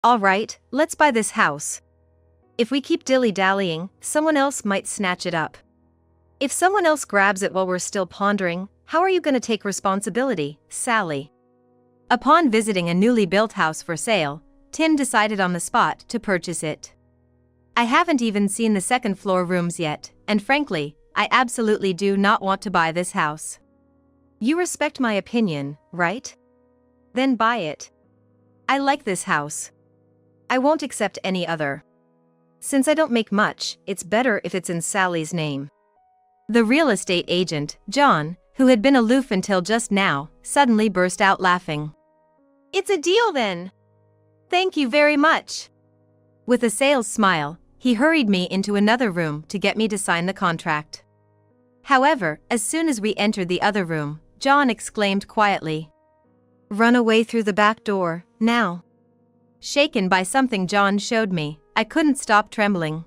All right, let's buy this house. If we keep dilly-dallying, someone else might snatch it up. If someone else grabs it while we're still pondering, how are you going to take responsibility, Sally? Upon visiting a newly built house for sale, Tim decided on the spot to purchase it. I haven't even seen the second-floor rooms yet, and frankly, I absolutely do not want to buy this house. You respect my opinion, right? Then buy it. I like this house. I won't accept any other. Since I don't make much, it's better if it's in Sally's name. The real estate agent, John, who had been aloof until just now, suddenly burst out laughing. It's a deal then. Thank you very much. With a sales smile, he hurried me into another room to get me to sign the contract. However, as soon as we entered the other room, John exclaimed quietly, "Run away through the back door, now." Shaken by something John showed me, I couldn't stop trembling.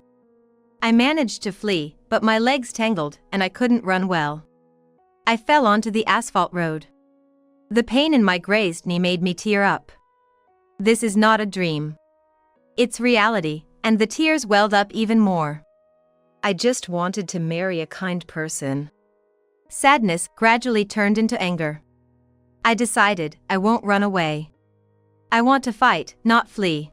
I managed to flee, but my legs tangled and I couldn't run well. I fell onto the asphalt road. The pain in my grazed knee made me tear up. This is not a dream. It's reality, and the tears welled up even more. I just wanted to marry a kind person. Sadness gradually turned into anger. I decided I won't run away. I want to fight, not flee.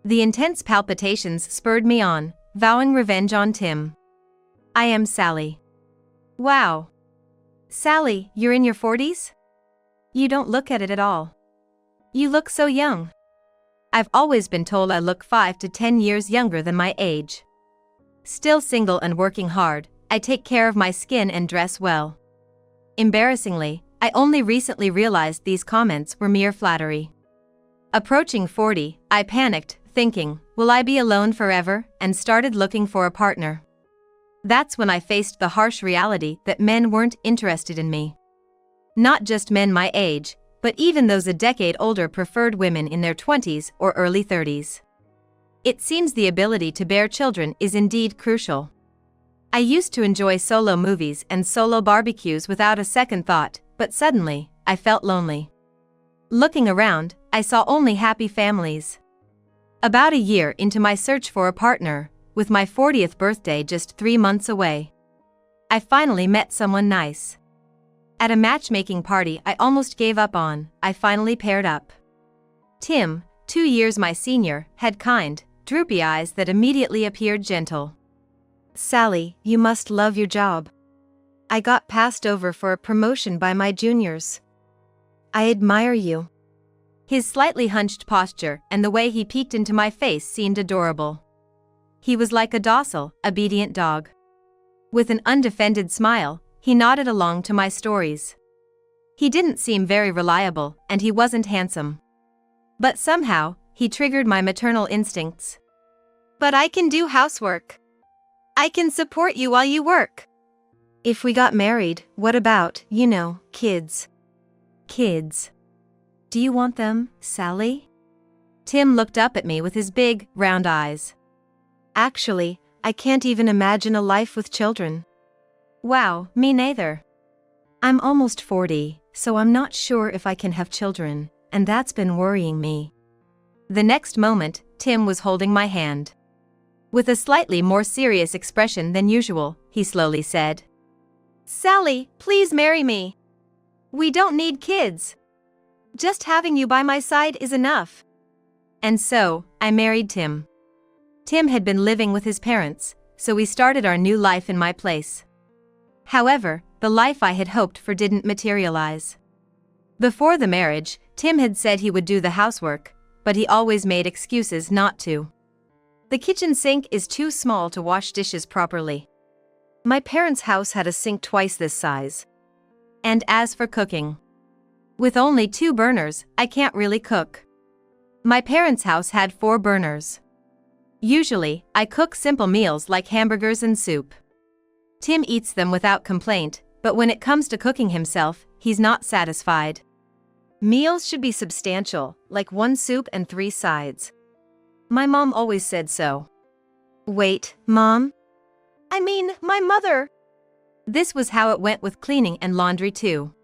The intense palpitations spurred me on, vowing revenge on Tim. I am Sally. Wow. Sally, you're in your 40s? You don't look at it at all. You look so young. I've always been told I look 5 to 10 years younger than my age. Still single and working hard, I take care of my skin and dress well. Embarrassingly, I only recently realized these comments were mere flattery. Approaching 40, I panicked, thinking, will I be alone forever, and started looking for a partner. That's when I faced the harsh reality that men weren't interested in me. Not just men my age, but even those a decade older preferred women in their 20s or early 30s. It seems the ability to bear children is indeed crucial. I used to enjoy solo movies and solo barbecues without a second thought, but suddenly, I felt lonely. Looking around, I saw only happy families. About a year into my search for a partner, with my 40th birthday just 3 months away, I finally met someone nice. At a matchmaking party I almost gave up on, I finally paired up. Tim, 2 years my senior, had kind, droopy eyes that immediately appeared gentle. Sally, you must love your job. I got passed over for a promotion by my juniors. I admire you. His slightly hunched posture and the way he peeked into my face seemed adorable. He was like a docile, obedient dog. With an undefended smile, he nodded along to my stories. He didn't seem very reliable, and he wasn't handsome. But somehow, he triggered my maternal instincts. But I can do housework. I can support you while you work. If we got married, what about, kids? Kids. Do you want them, Sally? Tim looked up at me with his big, round eyes. Actually, I can't even imagine a life with children. Wow, me neither. I'm almost 40, so I'm not sure if I can have children, and that's been worrying me. The next moment, Tim was holding my hand. With a slightly more serious expression than usual, he slowly said, Sally, please marry me. We don't need kids. Just having you by my side is enough. And so, I married Tim. Tim had been living with his parents, so we started our new life in my place. However, the life I had hoped for didn't materialize. Before the marriage, Tim had said he would do the housework, but he always made excuses not to. The kitchen sink is too small to wash dishes properly. My parents' house had a sink twice this size. And as for cooking, with only 2 burners, I can't really cook. My parents' house had 4 burners. Usually, I cook simple meals like hamburgers and soup. Tim eats them without complaint, but when it comes to cooking himself, he's not satisfied. Meals should be substantial, like 1 soup and 3 sides. My mom always said so. Wait, Mom? I mean, my mother. This was how it went with cleaning and laundry too.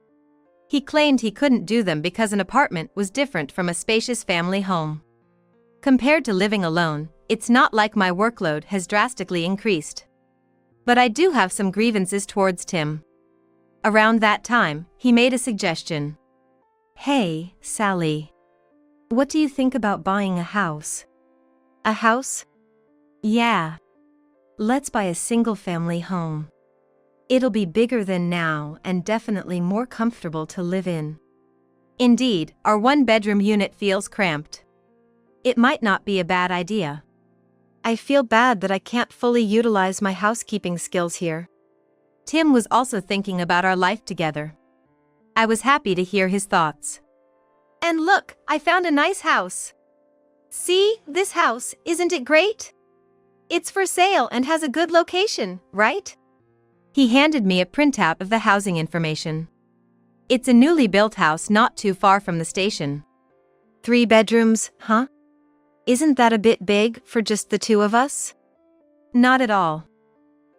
He claimed he couldn't do them because an apartment was different from a spacious family home. Compared to living alone, it's not like my workload has drastically increased. But I do have some grievances towards Tim. Around that time, he made a suggestion. Hey, Sally. What do you think about buying a house? A house? Yeah. Let's buy a single-family home. It'll be bigger than now and definitely more comfortable to live in. Indeed, our one-bedroom unit feels cramped. It might not be a bad idea. I feel bad that I can't fully utilize my housekeeping skills here. Tim was also thinking about our life together. I was happy to hear his thoughts. And look, I found a nice house. See, this house, isn't it great? It's for sale and has a good location, right? He handed me a printout of the housing information. It's a newly built house not too far from the station. 3 bedrooms, huh? Isn't that a bit big for just the 2 of us? Not at all.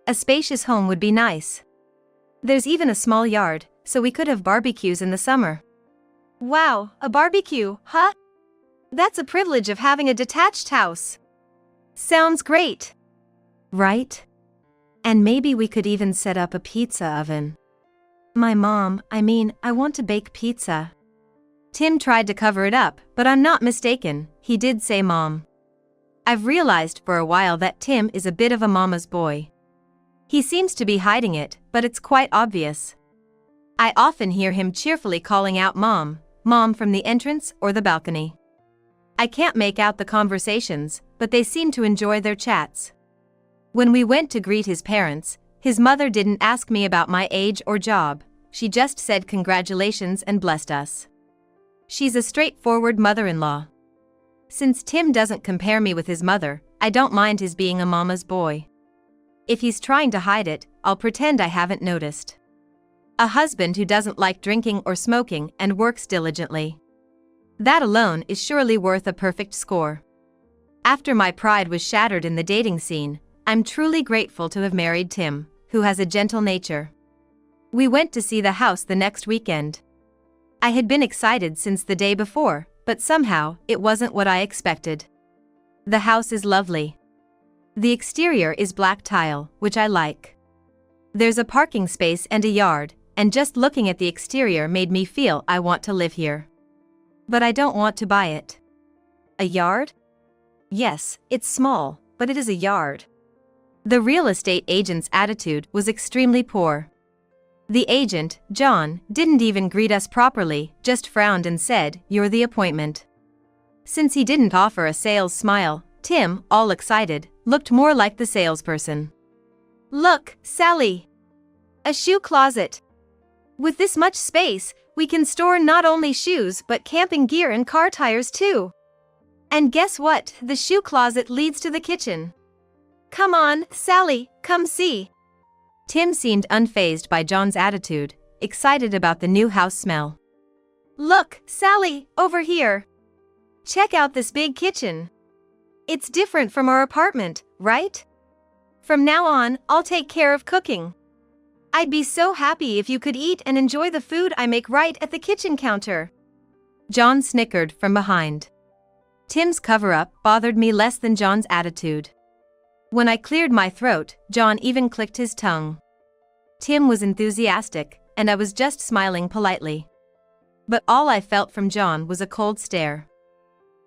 A spacious home would be nice. There's even a small yard, so we could have barbecues in the summer. Wow, a barbecue, huh? That's a privilege of having a detached house. Sounds great. Right? And maybe we could even set up a pizza oven. I want to bake pizza. Tim tried to cover it up, but I'm not mistaken, he did say Mom. I've realized for a while that Tim is a bit of a mama's boy. He seems to be hiding it, but it's quite obvious. I often hear him cheerfully calling out Mom, Mom from the entrance or the balcony. I can't make out the conversations, but they seem to enjoy their chats. When we went to greet his parents, his mother didn't ask me about my age or job, she just said congratulations and blessed us. She's a straightforward mother-in-law. Since Tim doesn't compare me with his mother, I don't mind his being a mama's boy. If he's trying to hide it, I'll pretend I haven't noticed. A husband who doesn't like drinking or smoking and works diligently. That alone is surely worth a perfect score. After my pride was shattered in the dating scene, I'm truly grateful to have married Tim, who has a gentle nature. We went to see the house the next weekend. I had been excited since the day before, but somehow, it wasn't what I expected. The house is lovely. The exterior is black tile, which I like. There's a parking space and a yard, and just looking at the exterior made me feel I want to live here. But I don't want to buy it. A yard? Yes, it's small, but it is a yard. The real estate agent's attitude was extremely poor. The agent, John, didn't even greet us properly, just frowned and said, "You're the appointment." Since he didn't offer a sales smile, Tim, all excited, looked more like the salesperson. Look, Sally! A shoe closet. With this much space, we can store not only shoes but camping gear and car tires too. And guess what? The shoe closet leads to the kitchen. Come on, Sally, come see. Tim seemed unfazed by John's attitude, excited about the new house smell. Look, Sally, over here. Check out this big kitchen. It's different from our apartment, right? From now on, I'll take care of cooking. I'd be so happy if you could eat and enjoy the food I make right at the kitchen counter. John snickered from behind. Tim's cover-up bothered me less than John's attitude. When I cleared my throat, John even clicked his tongue. Tim was enthusiastic, and I was just smiling politely. But all I felt from John was a cold stare.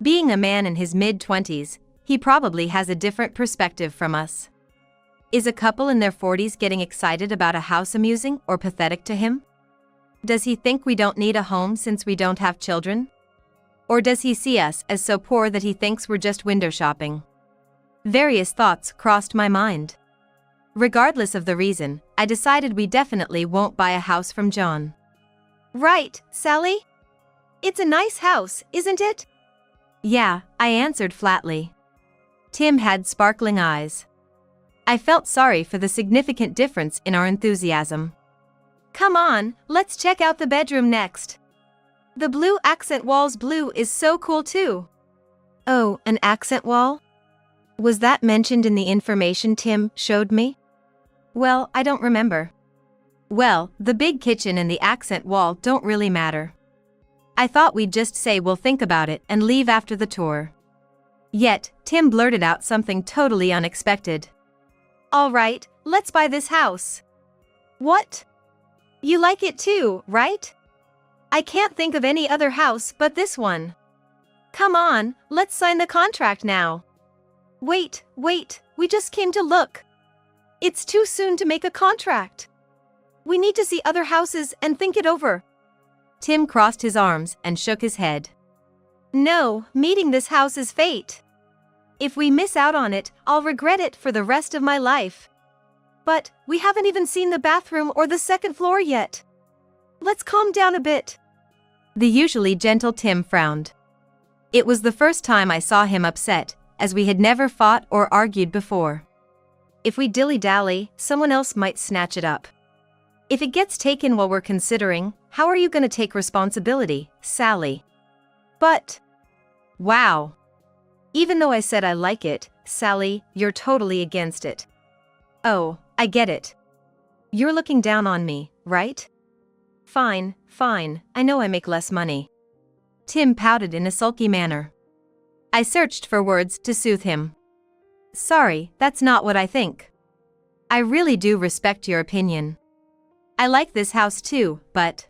Being a man in his mid-20s, he probably has a different perspective from us. Is a couple in their 40s getting excited about a house amusing or pathetic to him? Does he think we don't need a home since we don't have children? Or does he see us as so poor that he thinks we're just window shopping? Various thoughts crossed my mind. Regardless of the reason, I decided we definitely won't buy a house from John. Right, Sally? It's a nice house, isn't it? Yeah, I answered flatly. Tim had sparkling eyes. I felt sorry for the significant difference in our enthusiasm. Come on, let's check out the bedroom next. The blue accent wall's blue is so cool too. Oh, an accent wall? Was that mentioned in the information Tim showed me? Well, I don't remember. Well, the big kitchen and the accent wall don't really matter. I thought we'd just say we'll think about it and leave after the tour. Yet, Tim blurted out something totally unexpected. "All right, let's buy this house." "What? You like it too, right? I can't think of any other house but this one. Come on, let's sign the contract now." Wait, we just came to look. It's too soon to make a contract. We need to see other houses and think it over." Tim crossed his arms and shook his head. "No, meeting this house is fate. If we miss out on it, I'll regret it for the rest of my life. But we haven't even seen the bathroom or the second floor yet. Let's calm down a bit." The usually gentle Tim frowned. It was the first time I saw him upset, as we had never fought or argued before. "If we dilly-dally, someone else might snatch it up. If it gets taken while we're considering, how are you going to take responsibility, Sally?" "But..." "Wow. Even though I said I like it, Sally, you're totally against it." "Oh, I get it. You're looking down on me, right? Fine, I know I make less money." Tim pouted in a sulky manner. I searched for words to soothe him. "Sorry, that's not what I think. I really do respect your opinion. I like this house too, but..."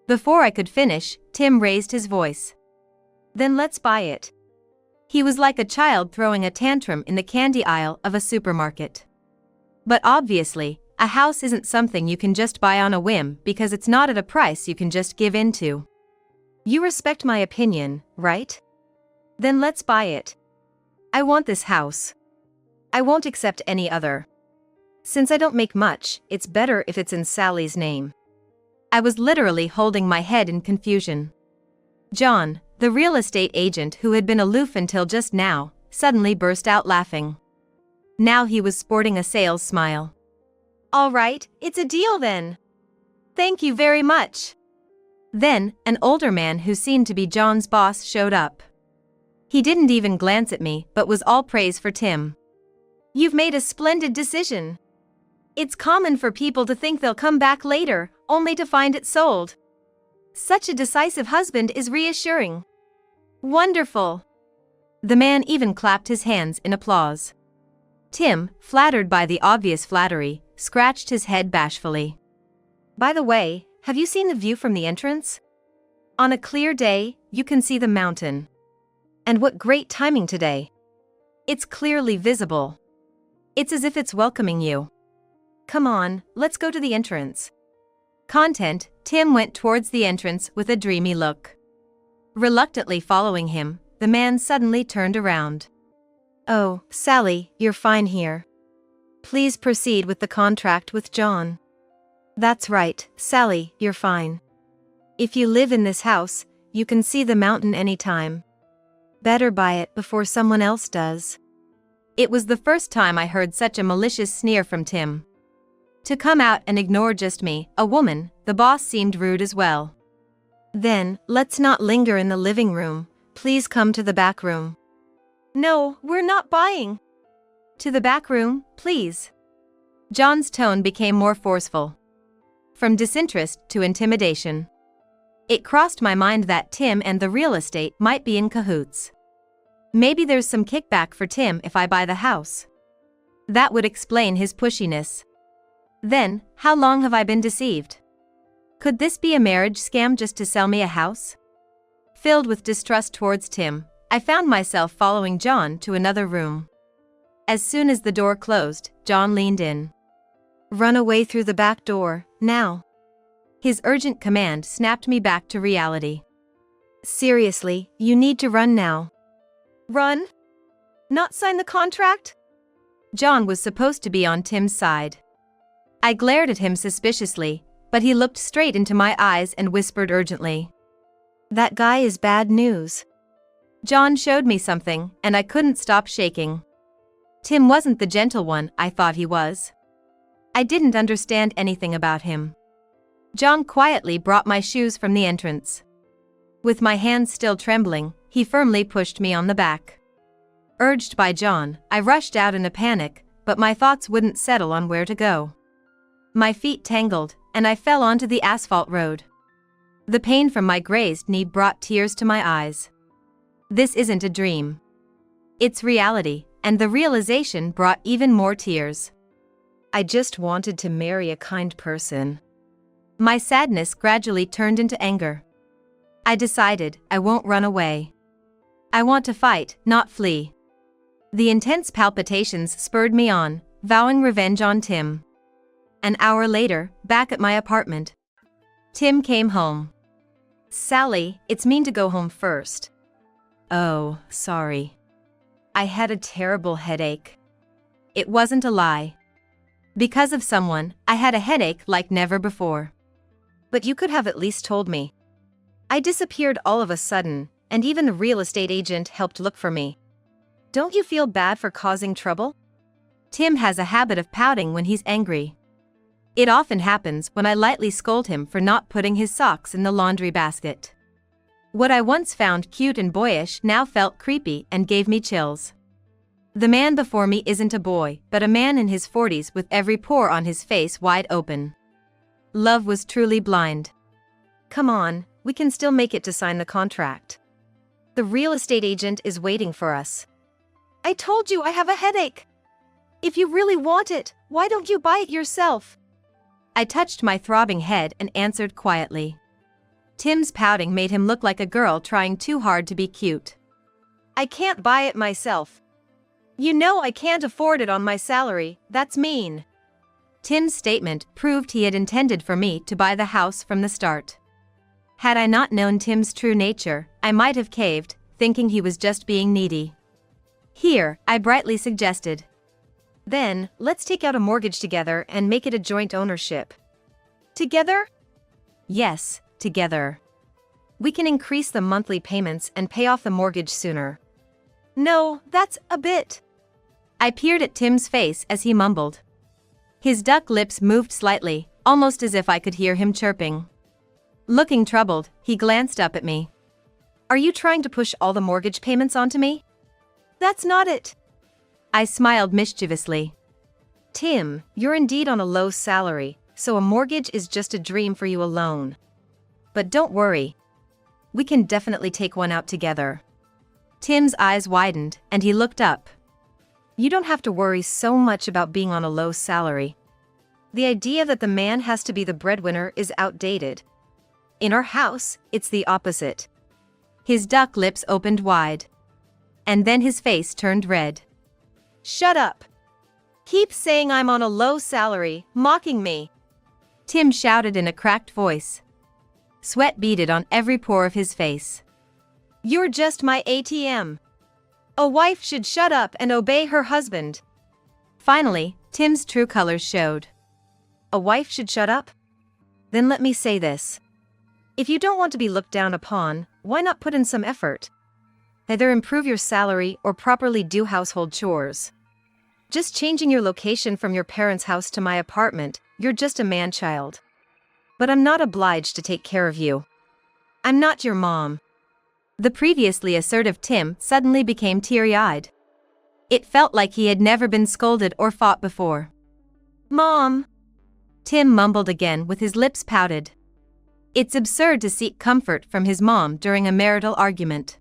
Before I could finish, Tim raised his voice. "Then let's buy it." He was like a child throwing a tantrum in the candy aisle of a supermarket. But obviously, a house isn't something you can just buy on a whim because it's not at a price you can just give in to. "You respect my opinion, right? Then let's buy it. I want this house. I won't accept any other. Since I don't make much, it's better if it's in Sally's name." I was literally holding my head in confusion. John, the real estate agent who had been aloof until just now, suddenly burst out laughing. Now he was sporting a sales smile. "All right, it's a deal then. Thank you very much." Then, an older man who seemed to be John's boss showed up. He didn't even glance at me but was all praise for Tim. "You've made a splendid decision. It's common for people to think they'll come back later, only to find it sold. Such a decisive husband is reassuring. Wonderful." The man even clapped his hands in applause. Tim, flattered by the obvious flattery, scratched his head bashfully. "By the way, have you seen the view from the entrance? On a clear day, you can see the mountain. And what great timing today. It's clearly visible. It's as if it's welcoming you. Come on, let's go to the entrance." Content, Tim went towards the entrance with a dreamy look. Reluctantly following him, the man suddenly turned around. "Oh, Sally, you're fine here. Please proceed with the contract with John." "That's right, Sally, you're fine. If you live in this house, you can see the mountain anytime. Better buy it before someone else does." It was the first time I heard such a malicious sneer from Tim. To come out and ignore just me, a woman, the boss seemed rude as well. "Then, let's not linger in the living room. Please come to the back room." "No, we're not buying." "To the back room, please." John's tone became more forceful. From disinterest to intimidation. It crossed my mind that Tim and the real estate might be in cahoots. Maybe there's some kickback for Tim if I buy the house. That would explain his pushiness. Then, how long have I been deceived? Could this be a marriage scam just to sell me a house? Filled with distrust towards Tim, I found myself following John to another room. As soon as the door closed, John leaned in. "Run away through the back door, now." His urgent command snapped me back to reality. "Seriously, you need to run now." "Run? Not sign the contract?" John was supposed to be on Tim's side. I glared at him suspiciously, but he looked straight into my eyes and whispered urgently. "That guy is bad news." John showed me something, and I couldn't stop shaking. Tim wasn't the gentle one I thought he was. I didn't understand anything about him. John quietly brought my shoes from the entrance. With my hands still trembling, he firmly pushed me on the back. Urged by John, I rushed out in a panic, but my thoughts wouldn't settle on where to go. My feet tangled, and I fell onto the asphalt road. The pain from my grazed knee brought tears to my eyes. This isn't a dream. It's reality, and the realization brought even more tears. I just wanted to marry a kind person. My sadness gradually turned into anger. I decided I won't run away. I want to fight, not flee. The intense palpitations spurred me on, vowing revenge on Tim. An hour later, back at my apartment, Tim came home. "Sally, it's mean to go home first." "Oh, sorry. I had a terrible headache." It wasn't a lie. Because of someone, I had a headache like never before. "But you could have at least told me." I disappeared all of a sudden, and even the real estate agent helped look for me. "Don't you feel bad for causing trouble?" Tim has a habit of pouting when he's angry. It often happens when I lightly scold him for not putting his socks in the laundry basket. What I once found cute and boyish now felt creepy and gave me chills. The man before me isn't a boy, but a man in his 40s with every pore on his face wide open. Love was truly blind. "Come on, we can still make it to sign the contract. The real estate agent is waiting for us." "I told you I have a headache. If you really want it, why don't you buy it yourself?" I touched my throbbing head and answered quietly. Tim's pouting made him look like a girl trying too hard to be cute. "I can't buy it myself. You know I can't afford it on my salary, that's mean." Tim's statement proved he had intended for me to buy the house from the start. Had I not known Tim's true nature, I might have caved, thinking he was just being needy. "Here," I brightly suggested. "Then, let's take out a mortgage together and make it a joint ownership." "Together?" "Yes, together. We can increase the monthly payments and pay off the mortgage sooner." "No, that's a bit." I peered at Tim's face as he mumbled. His duck lips moved slightly, almost as if I could hear him chirping. Looking troubled, he glanced up at me. "Are you trying to push all the mortgage payments onto me?" "That's not it." I smiled mischievously. "Tim, you're indeed on a low salary, so a mortgage is just a dream for you alone. But don't worry. We can definitely take one out together." Tim's eyes widened, and he looked up. "You don't have to worry so much about being on a low salary. The idea that the man has to be the breadwinner is outdated. In our house, it's the opposite." His duck lips opened wide. And then his face turned red. "Shut up. Keep saying I'm on a low salary, mocking me," Tim shouted in a cracked voice. Sweat beaded on every pore of his face. "You're just my ATM. A wife should shut up and obey her husband." Finally, Tim's true colors showed. "A wife should shut up? Then let me say this. If you don't want to be looked down upon, why not put in some effort? Either improve your salary or properly do household chores. Just changing your location from your parents' house to my apartment, you're just a man-child. But I'm not obliged to take care of you. I'm not your mom." The previously assertive Tim suddenly became teary-eyed. It felt like he had never been scolded or fought before. "Mom," Tim mumbled again with his lips pouted. It's absurd to seek comfort from his mom during a marital argument.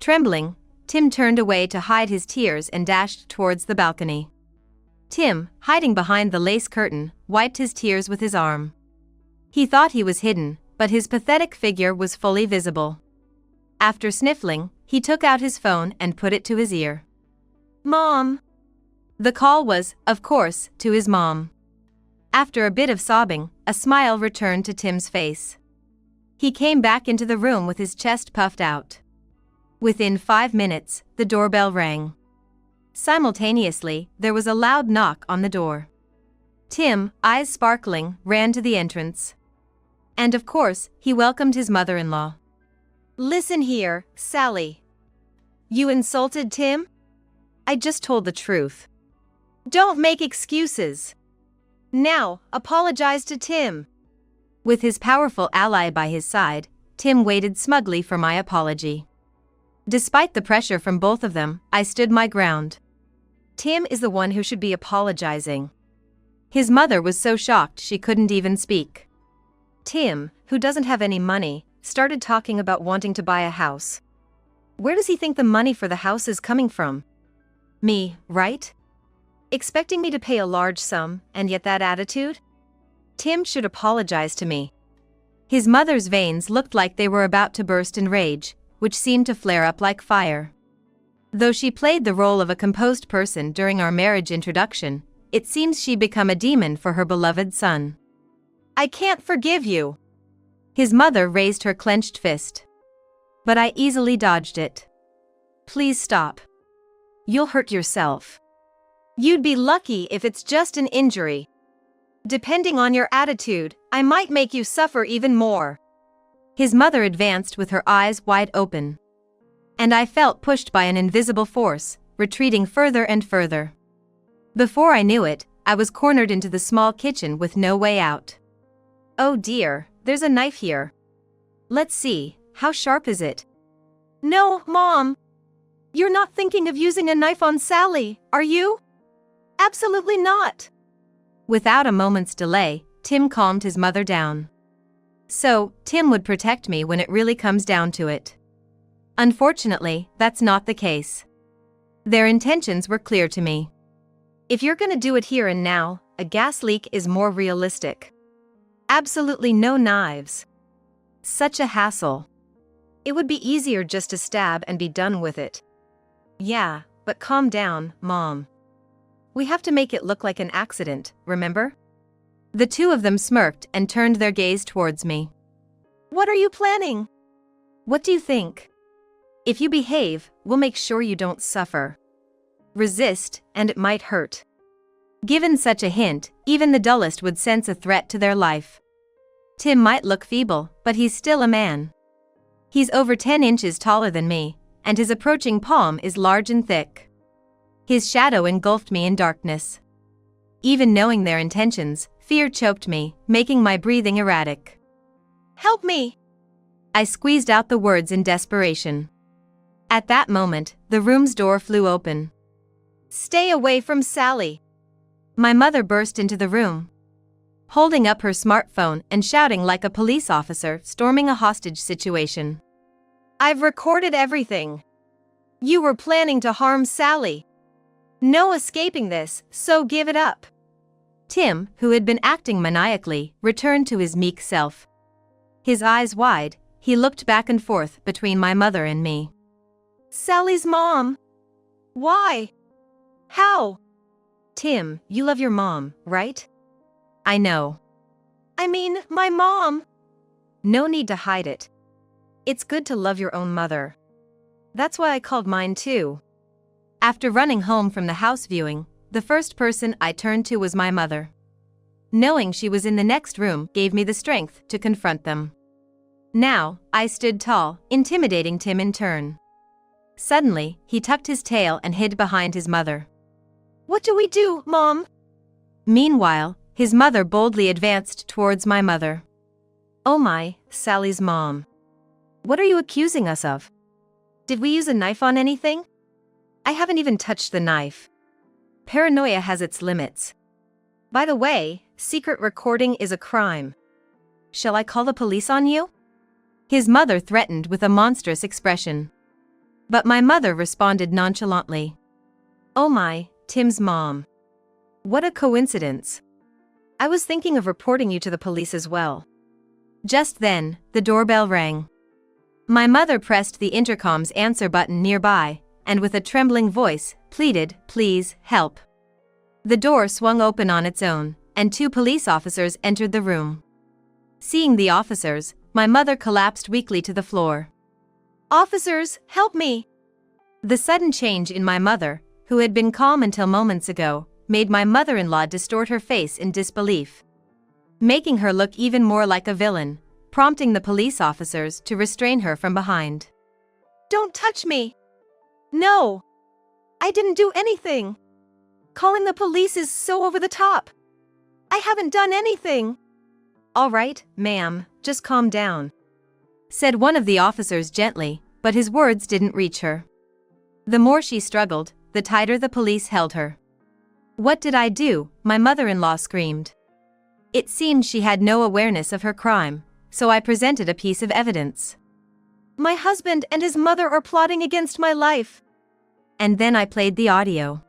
Trembling, Tim turned away to hide his tears and dashed towards the balcony. Tim, hiding behind the lace curtain, wiped his tears with his arm. He thought he was hidden, but his pathetic figure was fully visible. After sniffling, he took out his phone and put it to his ear. "Mom." The call was, of course, to his mom. After a bit of sobbing, a smile returned to Tim's face. He came back into the room with his chest puffed out. Within 5 minutes, the doorbell rang. Simultaneously, there was a loud knock on the door. Tim, eyes sparkling, ran to the entrance. And of course, he welcomed his mother-in-law. "Listen here, Sally. You insulted Tim?" "I just told the truth." "Don't make excuses. Now, apologize to Tim." With his powerful ally by his side, Tim waited smugly for my apology. Despite the pressure from both of them, I stood my ground. Tim is the one who should be apologizing. His mother was so shocked she couldn't even speak. Tim, who doesn't have any money, started talking about wanting to buy a house. Where does he think the money for the house is coming from? Me, right? Expecting me to pay a large sum, and yet that attitude? Tim should apologize to me. His mother's veins looked like they were about to burst in rage, which seemed to flare up like fire. Though she played the role of a composed person during our marriage introduction, it seems she'd become a demon for her beloved son. I can't forgive you. His mother raised her clenched fist. But I easily dodged it. Please stop. You'll hurt yourself. You'd be lucky if it's just an injury. Depending on your attitude, I might make you suffer even more. His mother advanced with her eyes wide open. And I felt pushed by an invisible force, retreating further and further. Before I knew it, I was cornered into the small kitchen with no way out. Oh dear, there's a knife here. Let's see, how sharp is it? No, Mom. You're not thinking of using a knife on Sally, are you? Absolutely not. Without a moment's delay, Tim calmed his mother down. So, Tim would protect me when it really comes down to it. Unfortunately, that's not the case. Their intentions were clear to me. If you're gonna do it here and now, a gas leak is more realistic. Absolutely no knives. Such a hassle. It would be easier just to stab and be done with it. Yeah, but calm down, Mom. We have to make it look like an accident, remember? The two of them smirked and turned their gaze towards me. What are you planning? What do you think? If you behave, we'll make sure you don't suffer. Resist, and it might hurt. Given such a hint, even the dullest would sense a threat to their life. Tim might look feeble, but he's still a man. He's over 10 inches taller than me, and his approaching palm is large and thick. His shadow engulfed me in darkness. Even knowing their intentions, fear choked me, making my breathing erratic. Help me! I squeezed out the words in desperation. At that moment, the room's door flew open. Stay away from Sally! My mother burst into the room, holding up her smartphone and shouting like a police officer storming a hostage situation. I've recorded everything. You were planning to harm Sally. No escaping this, so give it up. Tim, who had been acting maniacally, returned to his meek self. His eyes wide, he looked back and forth between my mother and me. Sally's mom. Why? How? Tim, you love your mom, right? I know. I mean, my mom. No need to hide it. It's good to love your own mother. That's why I called mine too. After running home from the house viewing, the first person I turned to was my mother. Knowing she was in the next room gave me the strength to confront them. Now, I stood tall, intimidating Tim in turn. Suddenly, he tucked his tail and hid behind his mother. What do we do, Mom? Meanwhile, his mother boldly advanced towards my mother. Oh my, Sally's mom. What are you accusing us of? Did we use a knife on anything? I haven't even touched the knife. Paranoia has its limits. By the way, secret recording is a crime. Shall I call the police on you? His mother threatened with a monstrous expression. But my mother responded nonchalantly. Oh my, Tim's mom. What a coincidence. I was thinking of reporting you to the police as well. Just then, the doorbell rang. My mother pressed the intercom's answer button nearby, and with a trembling voice, pleaded, please, help. The door swung open on its own, and 2 police officers entered the room. Seeing the officers, my mother collapsed weakly to the floor. Officers, help me! The sudden change in my mother, who had been calm until moments ago, made my mother-in-law distort her face in disbelief, making her look even more like a villain, prompting the police officers to restrain her from behind. Don't touch me! No! I didn't do anything! Calling the police is so over the top! I haven't done anything! All right, ma'am, just calm down, said one of the officers gently, but his words didn't reach her. The more she struggled, the tighter the police held her. What did I do? My mother-in-law screamed. It seemed she had no awareness of her crime, so I presented a piece of evidence. My husband and his mother are plotting against my life. And then I played the audio.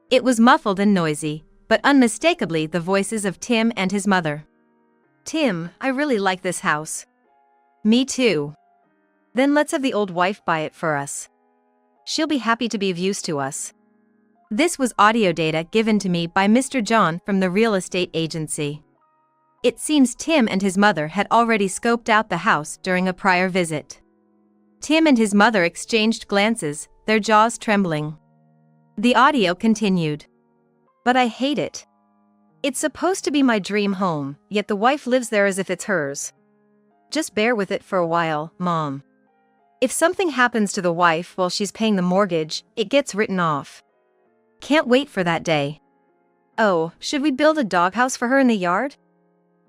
It was muffled and noisy, but unmistakably the voices of Tim and his mother. Tim, I really like this house. Me too. Then let's have the old wife buy it for us. She'll be happy to be of use to us. This was audio data given to me by Mr. John from the real estate agency. It seems Tim and his mother had already scoped out the house during a prior visit. Tim and his mother exchanged glances, their jaws trembling. The audio continued. But I hate it. It's supposed to be my dream home, yet the wife lives there as if it's hers. Just bear with it for a while, Mom. If something happens to the wife while she's paying the mortgage, it gets written off. Can't wait for that day. Oh, should we build a doghouse for her in the yard?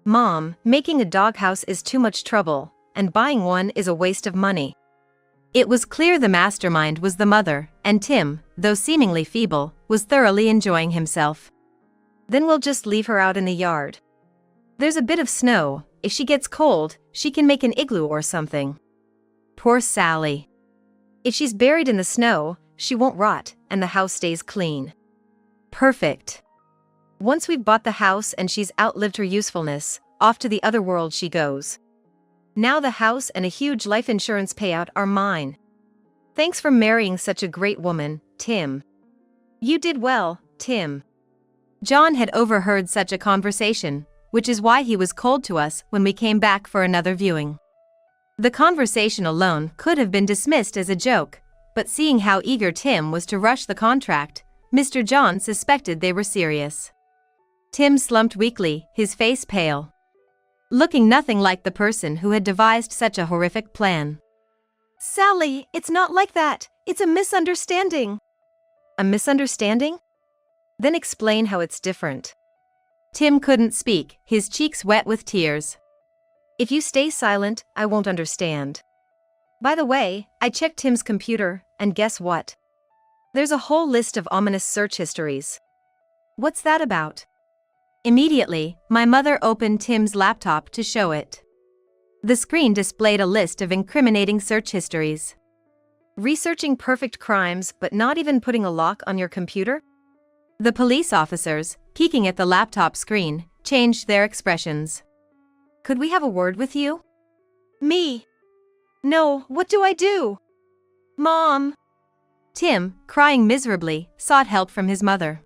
Mom, making a doghouse is too much trouble, and buying one is a waste of money. It was clear the mastermind was the mother, and Tim, though seemingly feeble, was thoroughly enjoying himself. Then we'll just leave her out in the yard. There's a bit of snow. If she gets cold, she can make an igloo or something. Poor Sally. If she's buried in the snow, she won't rot, and the house stays clean. Perfect. Once we've bought the house and she's outlived her usefulness, off to the other world she goes. Now the house and a huge life insurance payout are mine. Thanks for marrying such a great woman, Tim. You did well, Tim. John had overheard such a conversation, which is why he was cold to us when we came back for another viewing. The conversation alone could have been dismissed as a joke, but seeing how eager Tim was to rush the contract, Mr. John suspected they were serious. Tim slumped weakly, his face pale. Looking nothing like the person who had devised such a horrific plan. Sally, it's not like that. It's a misunderstanding. A misunderstanding? Then explain how it's different. Tim couldn't speak, his cheeks wet with tears. If you stay silent, I won't understand. By the way, I checked Tim's computer, and guess what? There's a whole list of ominous search histories. What's that about? Immediately, my mother opened Tim's laptop to show it. The screen displayed a list of incriminating search histories. Researching perfect crimes but not even putting a lock on your computer? The police officers, peeking at the laptop screen, changed their expressions. Could we have a word with you? Me? No, what do I do? Mom! Tim, crying miserably, sought help from his mother.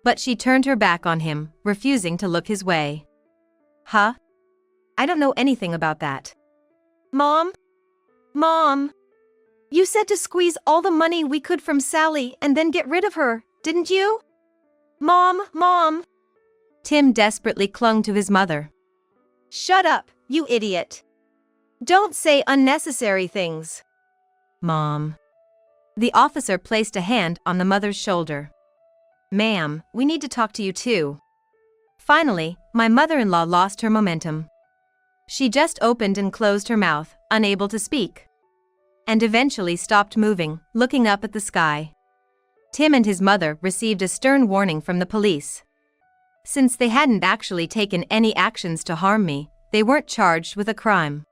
But she turned her back on him, refusing to look his way. Huh? I don't know anything about that. Mom? Mom! You said to squeeze all the money we could from Sally and then get rid of her, didn't you? Mom! Tim desperately clung to his mother. Shut up, you idiot. Don't say unnecessary things. Mom. The officer placed a hand on the mother's shoulder. Ma'am, we need to talk to you too. Finally, my mother-in-law lost her momentum. She just opened and closed her mouth, unable to speak. And eventually stopped moving, looking up at the sky. Tim and his mother received a stern warning from the police. Since they hadn't actually taken any actions to harm me, they weren't charged with a crime.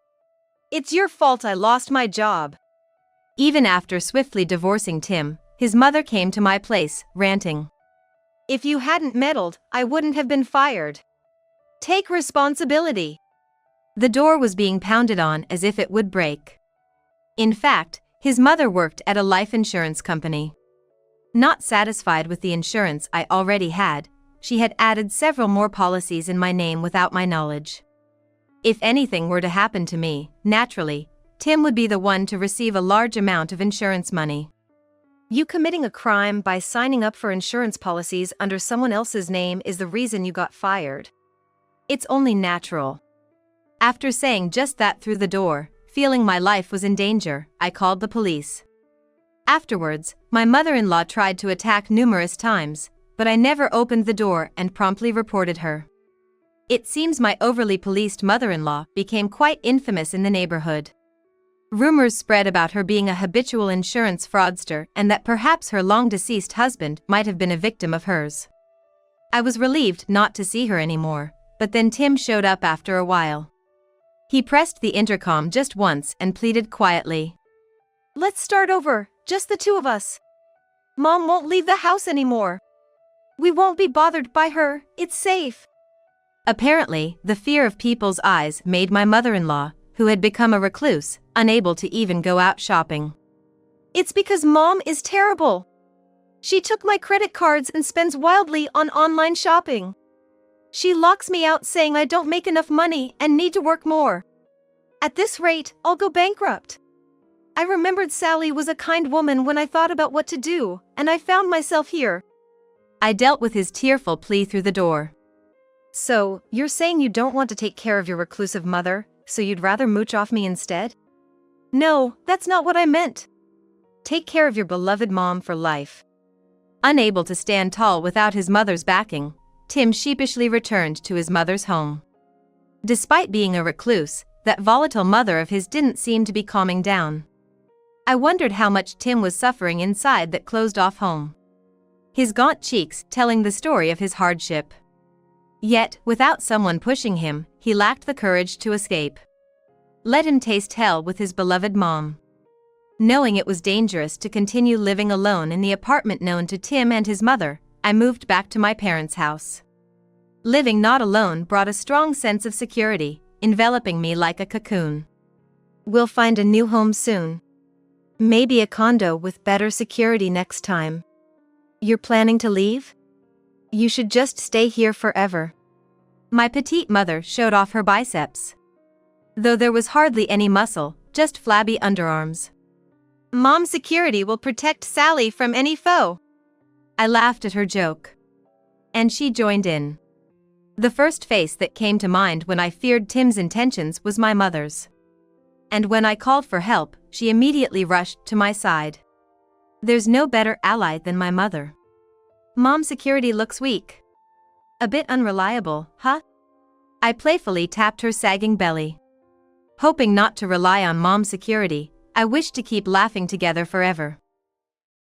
It's your fault I lost my job. Even after swiftly divorcing Tim, his mother came to my place, ranting. If you hadn't meddled, I wouldn't have been fired. Take responsibility. The door was being pounded on as if it would break. In fact, his mother worked at a life insurance company. Not satisfied with the insurance I already had, she had added several more policies in my name without my knowledge. If anything were to happen to me, naturally, Tim would be the one to receive a large amount of insurance money. You committing a crime by signing up for insurance policies under someone else's name is the reason you got fired. It's only natural. After saying just that through the door, feeling my life was in danger, I called the police. Afterwards, my mother-in-law tried to attack numerous times, but I never opened the door and promptly reported her. It seems my overly policed mother-in-law became quite infamous in the neighborhood. Rumors spread about her being a habitual insurance fraudster and that perhaps her long-deceased husband might have been a victim of hers. I was relieved not to see her anymore, but then Tim showed up after a while. He pressed the intercom just once and pleaded quietly. Let's start over, just the two of us. Mom won't leave the house anymore. We won't be bothered by her, it's safe. Apparently, the fear of people's eyes made my mother-in-law, who had become a recluse, unable to even go out shopping. It's because Mom is terrible. She took my credit cards and spends wildly on online shopping. She locks me out saying I don't make enough money and need to work more. At this rate, I'll go bankrupt. I remembered Sally was a kind woman when I thought about what to do, and I found myself here. I dealt with his tearful plea through the door. So, you're saying you don't want to take care of your reclusive mother, so you'd rather mooch off me instead? No, that's not what I meant. Take care of your beloved mom for life. Unable to stand tall without his mother's backing, Tim sheepishly returned to his mother's home. Despite being a recluse, that volatile mother of his didn't seem to be calming down. I wondered how much Tim was suffering inside that closed-off home. His gaunt cheeks telling the story of his hardship. Yet, without someone pushing him, he lacked the courage to escape. Let him taste hell with his beloved mom. Knowing it was dangerous to continue living alone in the apartment known to Tim and his mother, I moved back to my parents' house. Living not alone brought a strong sense of security, enveloping me like a cocoon. We'll find a new home soon. Maybe a condo with better security next time. You're planning to leave? You should just stay here forever. My petite mother showed off her biceps. Though there was hardly any muscle, just flabby underarms. Mom's security will protect Sally from any foe. I laughed at her joke. And she joined in. The first face that came to mind when I feared Tim's intentions was my mother's. And when I called for help, she immediately rushed to my side. There's no better ally than my mother. Mom's security looks weak. A bit unreliable, huh? I playfully tapped her sagging belly. Hoping not to rely on Mom's security, I wished to keep laughing together forever.